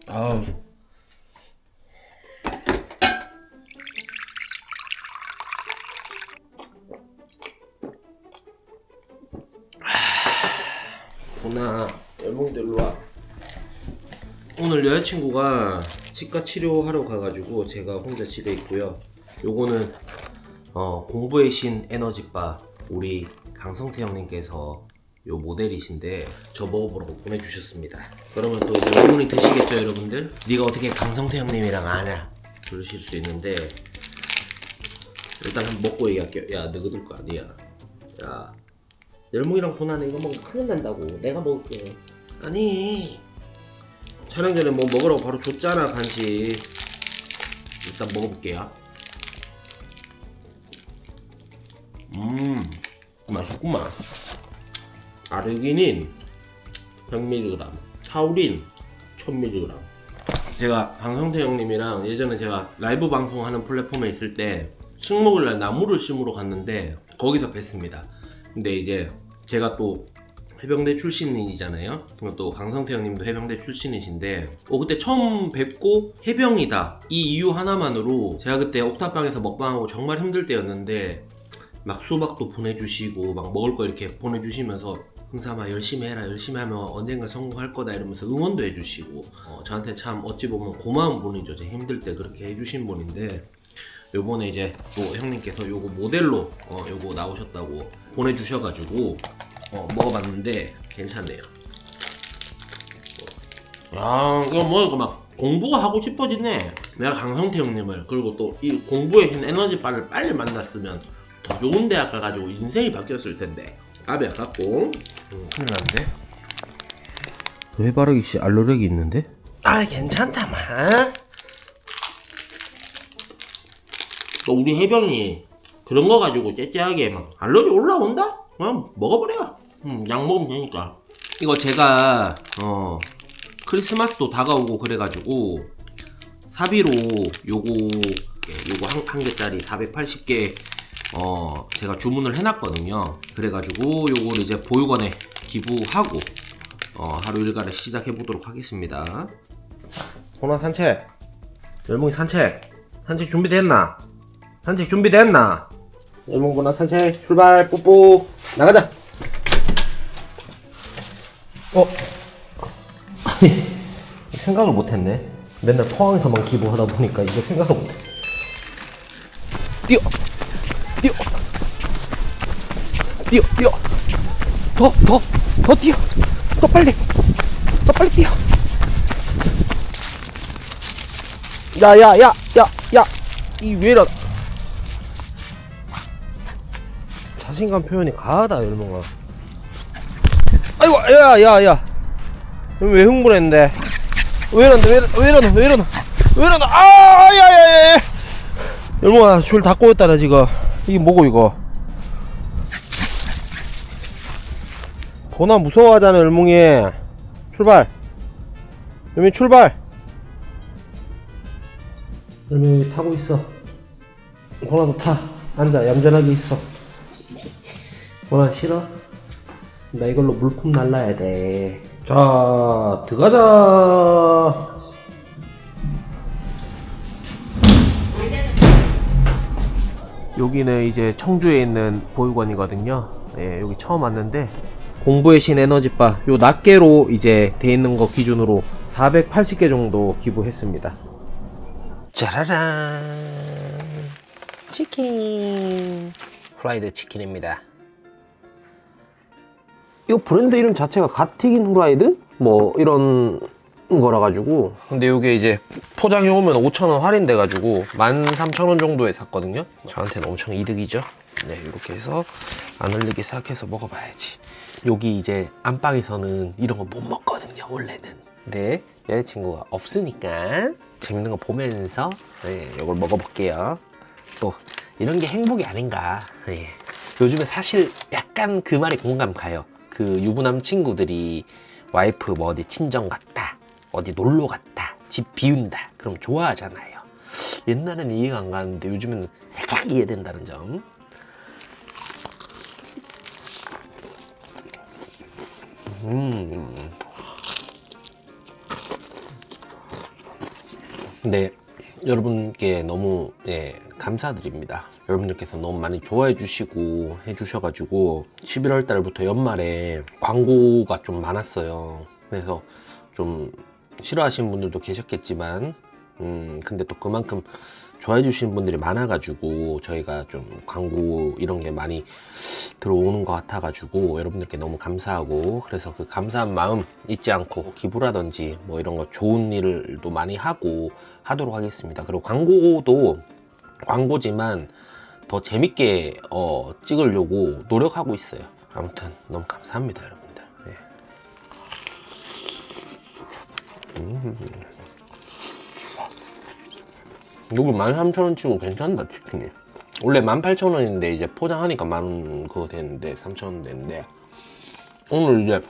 아우. 보나 열몽들 일로와. 오늘 여자친구가 치과 치료하러 가가지고 제가 혼자 집에 있고요. 요거는 공부의 신 에너지바 우리 강성태 형님께서 요 모델이신데 저 먹어보라고 보내주셨습니다. 그러면 또 이제 의문이 드시겠죠 여러분들? 네가 어떻게 강성태 형님이랑 아냐 그러실 수 있는데 일단 한번 먹고 얘기할게요. 야 너희들 거 아니야. 야 열무이랑 보나는 이거 먹으면 큰일 난다고. 내가 먹을게. 아니 촬영 전에 뭐 먹으라고 바로 줬잖아 간식. 일단 먹어볼게요. 맛있구만. 아르기닌 100mg, 타우린 1000mg. 제가 강성태 형님이랑 예전에 제가 라이브 방송하는 플랫폼에 있을 때 식목일날 나무를 심으러 갔는데 거기서 뵀습니다. 근데 이제 제가 또 해병대 출신이잖아요. 또 강성태 형님도 해병대 출신이신데 그때 처음 뵙고 해병이다 이 이유 하나만으로 제가 그때 옥탑방에서 먹방하고 정말 힘들 때였는데 막 수박도 보내주시고 막 먹을 거 이렇게 보내주시면서 흥삼아 열심히 해라, 열심히 하면 언젠가 성공할 거다 이러면서 응원도 해주시고 저한테 참 어찌 보면 고마운 분이죠. 제 힘들 때 그렇게 해주신 분인데 요번에 이제 또 형님께서 요거 모델로 요거 나오셨다고 보내주셔가지고 먹어봤는데 괜찮네요. 야 이거 먹으니까 막 공부가 하고 싶어지네. 내가 강성태 형님을 그리고 또 이 공부의 힘 에너지바를 빨리 만났으면 더 좋은 대학 가가지고 인생이 바뀌었을 텐데 답이 아깝고 큰일 났는데. 해바라기 씨 알러르기 있는데? 아 괜찮다만. 또 우리 해병이 그런 거 가지고 째째하게 막 알러지 올라온다? 그냥 먹어버려. 약 먹으면 되니까. 이거 제가 크리스마스도 다가오고 그래가지고 사비로 요거 한 개짜리 480개 제가 주문을 해놨거든요. 그래가지고 요거를 이제 보육원에 기부하고 하루 일과를 시작해보도록 하겠습니다. 보나 산책. 열몽이 산책 준비됐나? 산책 준비됐나? 열몽 보나 산책 출발. 뽀뽀 나가자. 아니 생각을 못했네. 맨날 포항에서만 기부하다 보니까 이거 생각을 못해. 뛰어 더 뛰어. 더 빨리 뛰어. 야 이 왜 이러. 자신감 표현이 가하다 열몽아. 아이고 야 왜 흥분했는데? 왜 이러나? 아 야야야 열몽아 줄 다 꼬였다 나 지금. 이게 뭐고 이거? 보나 무서워하잖아 열몽이. 출발. 열몽이 출발. 열몽이 타고 있어. 보나도 타. 앉아 얌전하게 있어. 보나 싫어? 나 이걸로 물품 날라야 돼. 자 들어가자. 여기는 이제 청주에 있는 보육원이거든요. 예, 여기 처음 왔는데 공부의 신 에너지바 요 낱개로 이제 돼 있는 거 기준으로 480개 정도 기부했습니다. 짜라란 치킨 프라이드 치킨입니다. 이거 브랜드 이름 자체가 갓튀긴 후라이드? 뭐 이런 거라 가지고. 근데 요게 이제 포장해 오면 5,000원 할인돼 가지고 13,000원 정도에 샀거든요. 저한테는 엄청 이득이죠. 네, 이렇게 해서 안 흘리게 생각해서 먹어봐야지. 여기 이제 안방에서는 이런 거 못 먹거든요 원래는. 근데 여자친구가 없으니까 재밌는 거 보면서 이걸 먹어볼게요. 또 이런 게 행복이 아닌가. 요즘에 사실 약간 그 말이 공감 가요. 그 유부남 친구들이 와이프 뭐 어디 친정 갔다, 어디 놀러 갔다, 집 비운다 그럼 좋아하잖아요. 옛날에는 이해가 안 가는데 요즘에는 살짝 이해된다는 점. 근데 여러분께 너무 감사드립니다. 여러분들께서 너무 많이 좋아해 주시고 해주셔가지고 11월 달부터 연말에 광고가 좀 많았어요. 그래서 좀 싫어하시는 분들도 계셨겠지만 근데 또 그만큼 좋아해 주시는 분들이 많아가지고 저희가 좀 광고 이런 게 많이 들어오는 것 같아가지고 여러분들께 너무 감사하고, 그래서 그 감사한 마음 잊지 않고 기부라든지 뭐 이런 거 좋은 일도 많이 하도록 하겠습니다. 그리고 광고도 광고지만 더 재밌게 찍으려고 노력하고 있어요. 아무튼 너무 감사합니다, 여러분들. 여기 13,000원 치고 괜찮다, 치킨이. 원래 18,000원인데 이제 포장하니까 만원 그거 됐는데 3,000원 됐는데, 오늘 이제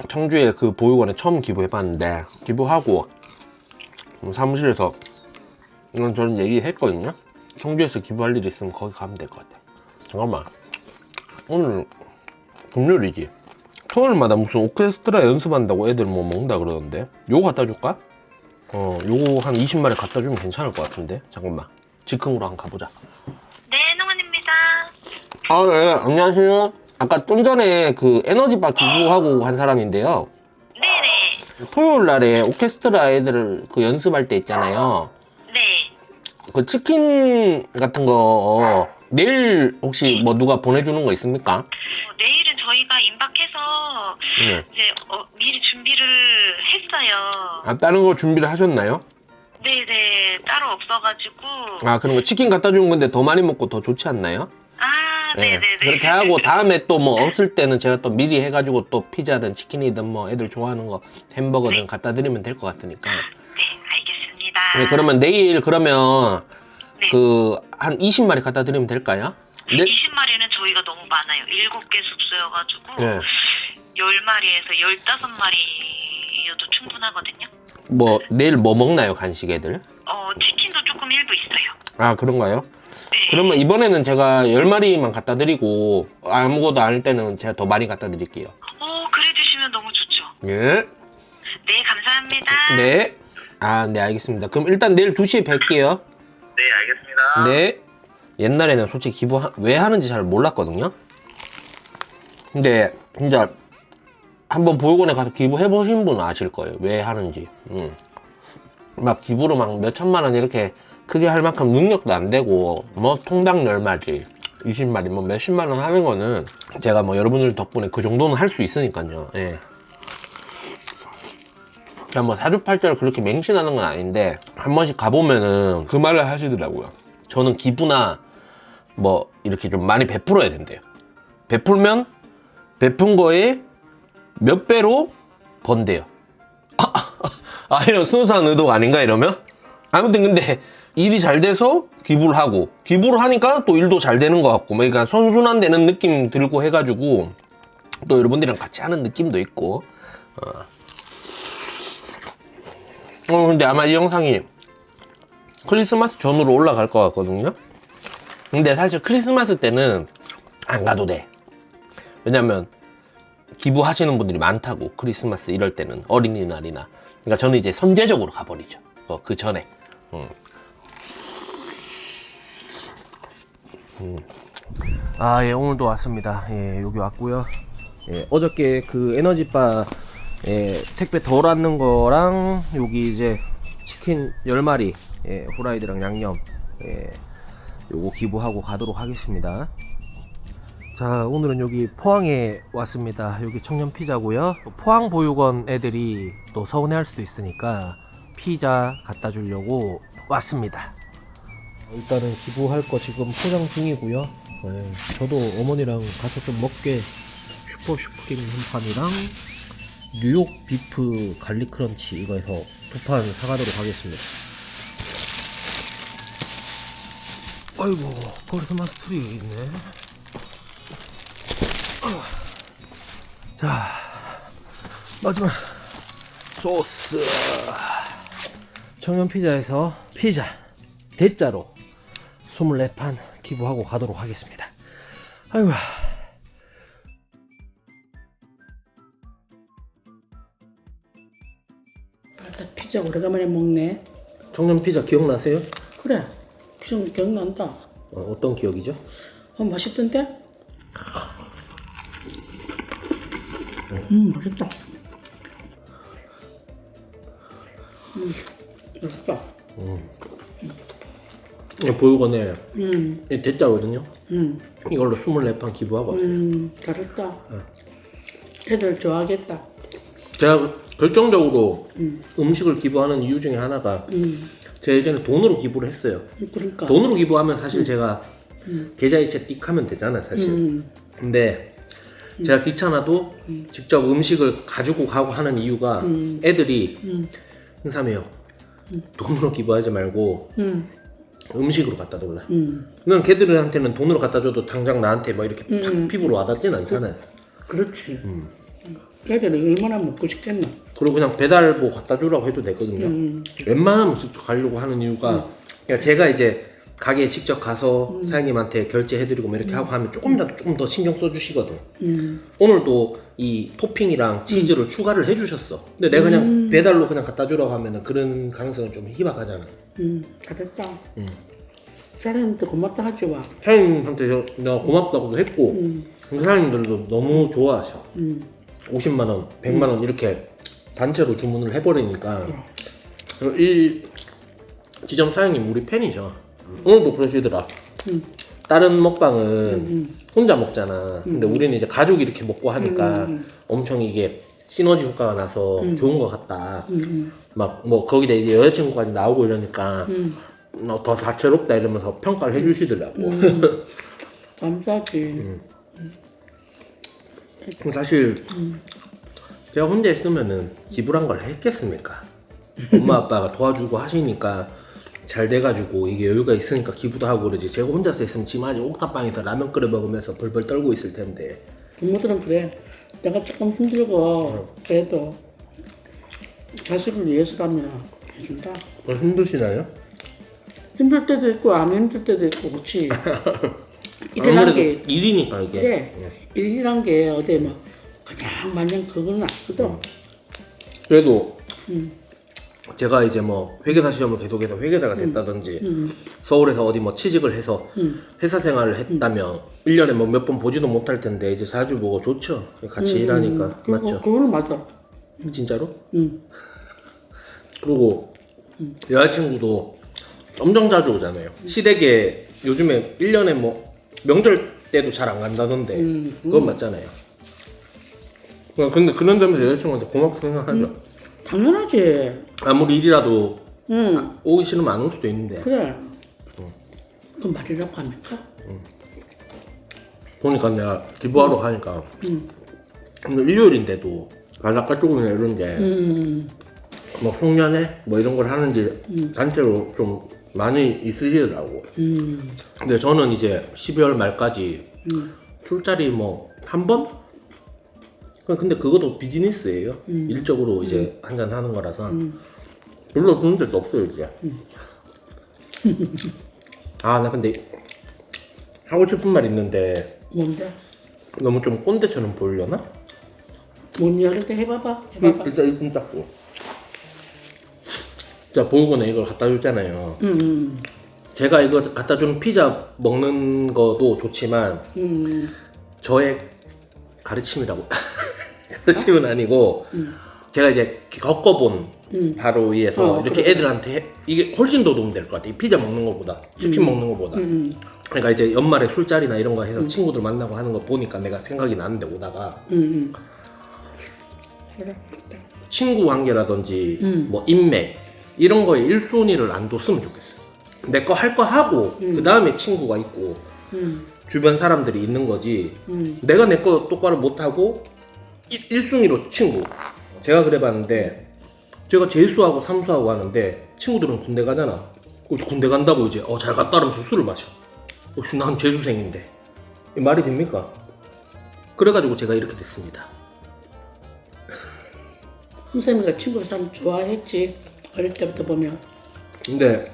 청주에 그 보육원에 처음 기부해봤는데, 기부하고 사무실에서 이런 저런 얘기했거든요. 청주에서 기부할 일 있으면 거기 가면 될 것 같아. 잠깐만, 오늘 금요일이지? 토요일마다 무슨 오케스트라 연습한다고 애들 뭐 먹는다 그러던데, 요거 갖다 줄까? 요거 한 20마리 갖다 주면 괜찮을 것 같은데. 잠깐만, 즉흥으로 한번 가보자. 네, 농원입니다. 아, 네, 안녕하세요. 아까 좀 전에 그 에너지바 기부하고 한 사람인데요. 네네. 토요일 날에 오케스트라 애들 그 연습할 때 있잖아요. 네. 그 치킨 같은 거 내일 혹시 뭐 누가 보내주는 거 있습니까? 내일은 저희가 임박해서 네. 이제 미리 준비를 했어요. 아, 다른 거 준비를 하셨나요? 네네. 따로 없어가지고. 아, 그런 거 치킨 갖다 주는 건데 더 많이 먹고 더 좋지 않나요? 아, 네. 네네네. 그렇게 하고 다음에 또 뭐 없을 때는 제가 또 미리 해가지고 또 피자든 치킨이든 뭐 애들 좋아하는 거 햄버거든 갖다 드리면 될 것 같으니까. 네, 알겠습니다. 네, 그러면 내일 그러면 네. 그 한 20마리 갖다 드리면 될까요? 네? 20마리는 저희가 너무 많아요. 7개 숙소여가지고 네. 10마리에서 15마리여도 충분하거든요. 뭐 내일 뭐 먹나요, 간식 애들? 치킨도 조금 일부 있어요. 아, 그런가요? 네. 그러면 이번에는 제가 10마리만 갖다 드리고 아무것도 안 할 때는 제가 더 많이 갖다 드릴게요. 그래 주시면 너무 좋죠. 예. 네, 감사합니다. 네. 아, 네, 알겠습니다. 그럼 일단 내일 2시에 뵐게요. 네, 알겠습니다. 네. 옛날에는 솔직히 기부 왜 하는지 잘 몰랐거든요. 근데 진짜 한번 보육원에 가서 기부해 보신 분은 아실 거예요, 왜 하는지. 막 기부로 막 몇천만 원 이렇게 크게 할 만큼 능력도 안 되고, 뭐 통당 10마리 20마리 뭐 몇십만 원 하는 거는 제가 뭐 여러분들 덕분에 그 정도는 할 수 있으니까요. 예. 그냥 뭐 사주팔자를 그렇게 맹신하는 건 아닌데, 한 번씩 가보면은 그 말을 하시더라고요. 저는 기부나 뭐 이렇게 좀 많이 베풀어야 된대요. 베풀면 베푼 거에 몇 배로 번대요. 이런 순수한 의도가 아닌가 이러면? 아무튼 근데 일이 잘 돼서 기부를 하고, 기부를 하니까 또 일도 잘 되는 것 같고, 그러니까 선순환 되는 느낌 들고 해가지고 또 여러분들이랑 같이 하는 느낌도 있고. 근데 아마 이 영상이 크리스마스 전후로 올라갈 것 같거든요. 근데 사실 크리스마스 때는 안 가도 돼. 왜냐면 기부하시는 분들이 많다고, 크리스마스 이럴 때는, 어린이날이나. 그러니까 저는 이제 선제적으로 가버리죠. 그 전에. 예, 오늘도 왔습니다. 예, 여기 왔고요. 예, 어저께 그 에너지바 택배 덜 왔는 거랑 여기 이제 치킨 10마리, 후라이드랑 양념, 요거 기부하고 가도록 하겠습니다. 자, 오늘은 여기 포항에 왔습니다. 여기 청년피자고요. 포항 보육원 애들이 또 서운해할 수도 있으니까 피자 갖다 주려고 왔습니다. 일단은 기부할 거 지금 포장 중이고요. 저도 어머니랑 가서 좀 먹게 슈퍼 슈프림 한 판이랑 뉴욕 비프 갈릭 크런치 이거 해서 2판 사가도록 하겠습니다. 아이고, 크리스마스 트리 있네. 자, 마지막 소스. 청년피자에서 피자 대짜로 24판 기부하고 가도록 하겠습니다. 아이고. 피자 오래간만에 먹네. 청년 피자 기억나세요? 그래. 좀 기억난다. 어떤 기억이죠? 맛있던데? 맛있다. 맛있다. 보육원에 대짜거든요. 이걸로 24판 기부하고 왔어요. 잘했다. 애들 좋아하겠다. 제가 결정적으로 음식을 기부하는 이유 중에 하나가 제가 예전에 돈으로 기부를 했어요. 그러니까. 돈으로 기부하면 사실 제가 계좌이체 띡 하면 되잖아요, 사실. 근데 제가 귀찮아도 직접 음식을 가지고 가고 하는 이유가 애들이 흥삼이요. 돈으로 기부하지 말고 음식으로 갖다 놀라. 그냥 걔들한테는 돈으로 갖다 줘도 당장 나한테 막 이렇게 팍 피부로 와닿진 않잖아요. 그렇지. 애들은 얼마나 먹고 싶겠나. 그리고 그냥 배달보 갖다 주라고 해도 되거든요. 웬만하면 직접 가려고 하는 이유가 그러니까 제가 이제 가게에 직접 가서 사장님한테 결제해드리고 뭐 이렇게 하고 하면 조금 더 신경 써주시거든. 오늘도 이 토핑이랑 치즈를 추가를 해주셨어. 근데 내가 그냥 배달로 그냥 갖다 주라고 하면은 그런 가능성은 좀 희박하잖아. 잘했다. 사장님한테 고맙다 하지 마. 사장님한테 내가 고맙다고도 했고 그 사장님들도 너무 좋아하셔. 50만원, 100만원 이렇게 단체로 주문을 해버리니까 이 지점 사장님 우리 팬이죠. 오늘도 그러시더라. 다른 먹방은 혼자 먹잖아. 근데 우리는 이제 가족이 이렇게 먹고 하니까 엄청 이게 시너지 효과가 나서 좋은 것 같다. 막 뭐 거기다 이제 여자친구까지 나오고 이러니까 너 더 다채롭다 이러면서 평가를 해주시더라고. 감사하지. 사실 제가 혼자 있으면은 기부란 걸 했겠습니까? 엄마 아빠가 도와주고 하시니까 잘 돼가지고 이게 여유가 있으니까 기부도 하고 그러지. 제가 혼자서 있으면 지금 아직 옥탑방에서 라면 끓여 먹으면서 벌벌 떨고 있을 텐데. 부모들은 그래. 내가 조금 힘들고 그래도 자식을 위해서라면 해준다. 힘드시나요? 힘들 때도 있고 안 힘들 때도 있고 그렇지. 일이란 아무래도 게 일이니까 이게. 그래. 일이란 게 어디 막 그냥 마냥 그건 아니거든. 그래도 제가 이제 뭐 회계사 시험을 계속해서 회계사가 됐다든지 서울에서 어디 뭐 취직을 해서 회사 생활을 했다면 1년에 뭐 몇 번 보지도 못할 텐데 이제 자주 보고 좋죠. 같이 일하니까. 맞죠? 그거는 맞아. 진짜로? 그리고 여자친구도 엄청 자주 오잖아요. 시댁에 요즘에 1년에 뭐 명절 때도 잘 안 간다던데 그건 맞잖아요. 근데 그런 점에서 여자친구한테 고맙게 생각하죠. 당연하지. 아무리 일이라도 오기 싫으면 안 올 수도 있는데 그래. 그 말이라고 합니까? 보니까 내가 기부하러 가니까 오늘 일요일인데도 바닷가 쪽이나 이런 게뭐 송년회 뭐 이런 걸 하는지 단체로 좀 많이 있으시더라고. 근데 저는 이제 12월 말까지 술자리 뭐 한 번? 근데 그것도 비즈니스예요. 일적으로 이제 한잔 하는 거라서 별로 드는 데도 없어요 이제. 아 나 근데 하고 싶은 말 있는데 뭔데? 너무 좀 꼰대처럼 보이려나? 뭔 이야기인데 해봐봐. 해봐봐. 일단 이쁜 닦고. 자 보육원에 이걸 갖다 줬잖아요. 제가 이거 갖다 준 피자 먹는 거도 좋지만 저의 가르침이라고 가르침은 아니고 제가 이제 겪어본 바로 위에서 이렇게 그래. 애들한테 이게 훨씬 더 도움 될 것 같아. 이 피자 먹는 것보다 치킨 먹는 것보다. 그러니까 이제 연말에 술자리나 이런 거 해서 친구들 만나고 하는 거 보니까 내가 생각이 나는데 오다가 그래. 친구 관계라든지 뭐 인맥 이런 거에 1순위를 안 뒀으면 좋겠어. 내 거 할 거 하고 그 다음에 친구가 있고 주변 사람들이 있는 거지. 내가 내 거 똑바로 못하고 1순위로 친구. 제가 그래봤는데 제가 재수하고 삼수하고 하는데 친구들은 군대 가잖아. 군대 간다고 이제 잘 갔다 오면서 술을 마셔. 혹시 난 재수생인데 이 말이 됩니까? 그래가지고 제가 이렇게 됐습니다. 선생님과 친구를 참 좋아했지. 어릴 때부터 보면. 근데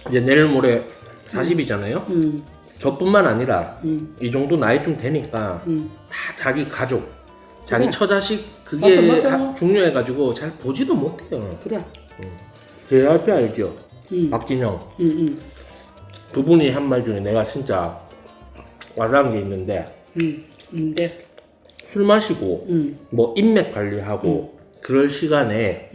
이제 내일 모레 40이잖아요. 저뿐만 아니라 이 정도 나이 좀 되니까 다 자기 가족, 자기 그래. 처자식 그게 맞아. 다 중요해가지고 잘 보지도 못해요. 그래. JRP 알죠? 박진영. 응. 그분이 한 말 중에 내가 진짜 와닿은 게 있는데 근데 술 마시고 뭐 인맥 관리하고 그럴 시간에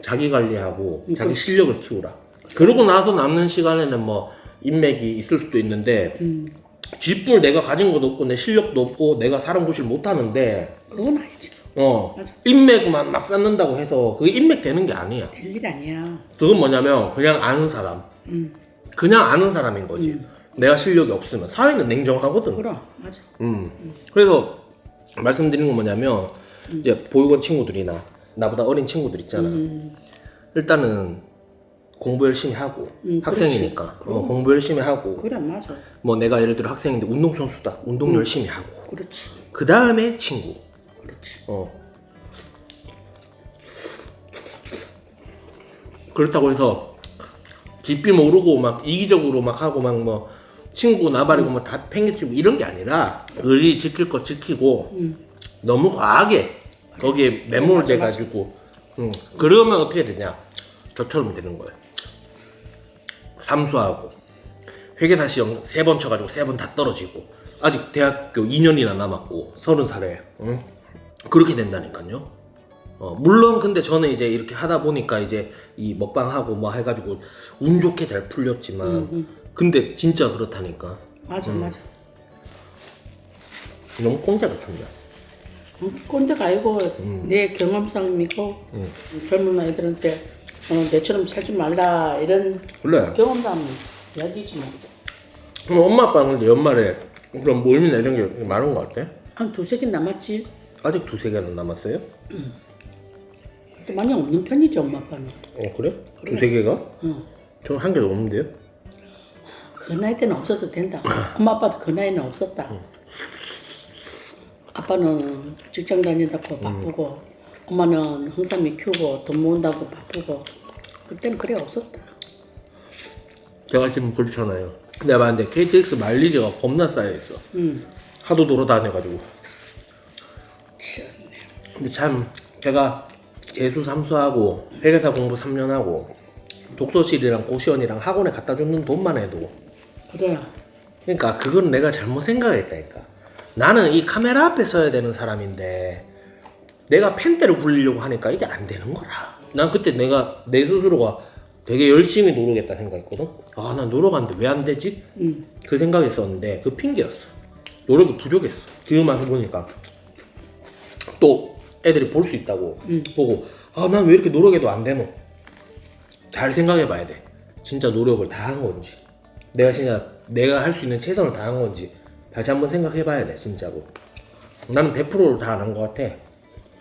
자기 관리하고 자기 그렇지. 실력을 키우라. 그러고 나서 남는 시간에는 뭐 인맥이 있을 수도 있는데 쥐뿔 내가 가진 것도 없고 내 실력도 없고 내가 사람 구실 못하는데 그건 아니지. 맞아. 인맥만 막 쌓는다고 해서 그게 인맥 되는 게 아니야. 될 일 아니야. 그건 뭐냐면 그냥 아는 사람. 그냥 아는 사람인 거지. 내가 실력이 없으면 사회는 냉정하거든. 그럼 맞아. 그래서 말씀드리는 건 뭐냐면 이제 보육원 친구들이나 나보다 어린 친구들 있잖아. 일단은 공부 열심히 하고 학생이니까 공부 열심히 하고 그래 맞아. 뭐 내가 예를 들어 학생인데 운동선수다. 운동 열심히 하고 그렇지. 그 다음에 친구. 그렇지. 그렇다고 해서 뒷비 모르고 막 이기적으로 막 하고 막 뭐 친구 나발이고 뭐 다 팽개치고 이런 게 아니라 의리 지킬 거 지키고 너무 과하게 거기에 매몰돼 가지고 그러면 어떻게 되냐 저처럼 되는 거예요. 삼수하고 회계사 시험 3번 쳐가지고 3번 다 떨어지고 아직 대학교 2년이나 남았고 30살에 그렇게 된다니까요. 물론 근데 저는 이제 이렇게 하다 보니까 이제 이 먹방하고 뭐 해가지고 운 좋게 잘 풀렸지만 근데 진짜 그렇다니까. 맞아 맞아. 너무 꼰대 같은데. 꼰대가 아니고 내 경험상이고 젊은 아이들한테 내처럼 살지 말라 이런 그래. 경험담 이야기지 뭐. 그럼 엄마 아빠는 근데 연말에 그런 모임이나 이런 게 많은 것 같아? 한 2-3개 남았지. 아직 2-3개는 남았어요? 또 많이 없는 편이지 엄마 아빠는. 그래? 2-3개가? 응. 저는 1개도 없는데요? 그 나이 때는 없어도 된다. 엄마 아빠도 그 나이는 없었다. 아빠는 직장 다닌다고 바쁘고 엄마는 항상이 키우고 돈 모은다고 바쁘고 그때는 그래 없었다. 제가 지금 그렇잖아요. 내가 봤는데 KTX 마일리지가 겁나 쌓여있어. 하도 돌아다녀가지고. 근데 참 제가 재수 3수하고 회계사 공부 3년 하고 독서실이랑 고시원이랑 학원에 갖다 주는 돈만 해도 그래. 그러니까 그건 내가 잘못 생각했다니까. 나는 이 카메라 앞에 서야 되는 사람인데 내가 펜대를 굴리려고 하니까 이게 안 되는 거라. 난 그때 내가 내 스스로가 되게 열심히 노력했다 생각했거든. 아, 난 노력하는데 왜 안 되지? 그 생각했었는데 그 핑계였어. 노력이 부족했어. 지금 와서 보니까 또 애들이 볼 수 있다고 보고 아, 난 왜 이렇게 노력해도 안 되노? 잘 생각해 봐야 돼. 진짜 노력을 다 한 건지 내가 진짜 내가 할 수 있는 최선을 다한 건지 다시 한번 생각해 봐야 돼 진짜로. 나는 100%를 다 안 한 것 같아.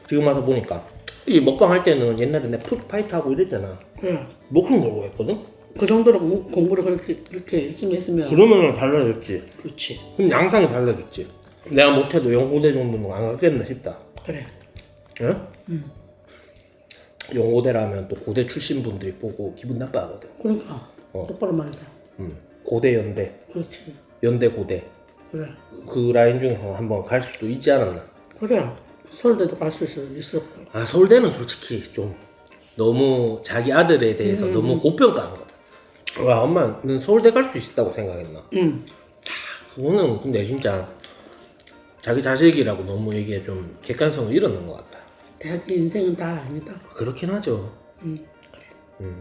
지금 와서 보니까 이 먹방 할 때는 옛날에 내가 푸드파이트 하고 이랬잖아. 그래. 목숨 걸고 했거든? 그 정도로 공부를 그렇게 열심히 했으면 그러면은 달라졌지. 그렇지. 그럼 양상이 달라졌지. 내가 못해도 영고대 정도는 안 갔겠나 싶다. 그래. 응? 영고대라면 또 고대 출신 분들이 보고 기분 나빠하거든. 그러니까 똑바로 말이다. 고대 연대, 그렇지. 연대 고대 그래. 그 라인 중에서 한번 갈 수도 있지 않았나. 그래. 서울대도 갈 수 있어. 아, 서울대는 솔직히 좀 너무 자기 아들에 대해서 너무 고평가한 거야. 와, 엄마는 서울대 갈 수 있다고 생각했나? 그거는 근데 진짜 자기 자식이라고 너무 이게 좀 객관성을 잃어놓은 것 같다. 대학 인생은 다 아니다. 그렇긴 하죠. 그래.